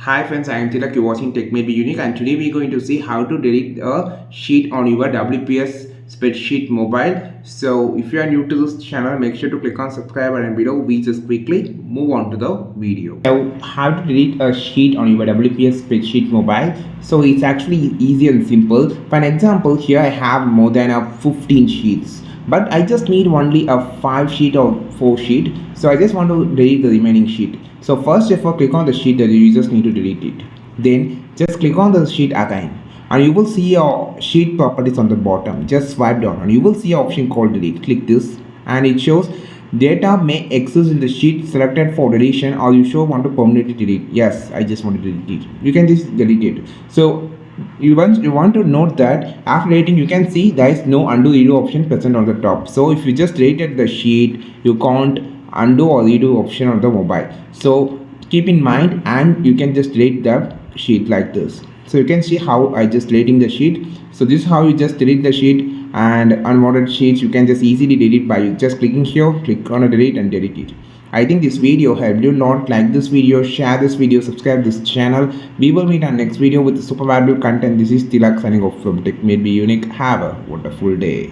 Hi friends, I am Tilak. You're watching Tech May Be Unique, and today we're going to see how to delete a sheet on your WPS spreadsheet mobile. So if you are new to this channel, make sure to click on subscribe and below. We just quickly move on to the video. So how to delete a sheet on your WPS spreadsheet mobile. So it's actually easy and simple. For an example, here I have more than 15 sheets, but I just need only a 5 sheet or 4 sheet. So I just want to delete the remaining sheet. So first, if I click on the sheet, that you just need to delete it. Then just click on the sheet again, and you will see your sheet properties on the bottom. Just swipe down and you will see an option called delete. Click this and it shows data may exist in the sheet selected for deletion, or you sure want to permanently delete. Yes, I just want to delete it. You can just delete it. So you want to note that after deleting, you can see there is no undo redo option present on the top. So if you just deleted the sheet, you can't undo or redo option on the mobile. So keep in mind, and you can just delete the sheet like this. So you can see how I just deleting the sheet. So this is how you just delete the sheet, and unwanted sheets you can just easily delete by just clicking here, click on a delete and delete it. I think this video helped you a lot. Like this video, share this video, subscribe this channel. We will meet on next video with super valuable content. This is Tilak signing off from Tech May Be Unique. Have a wonderful day.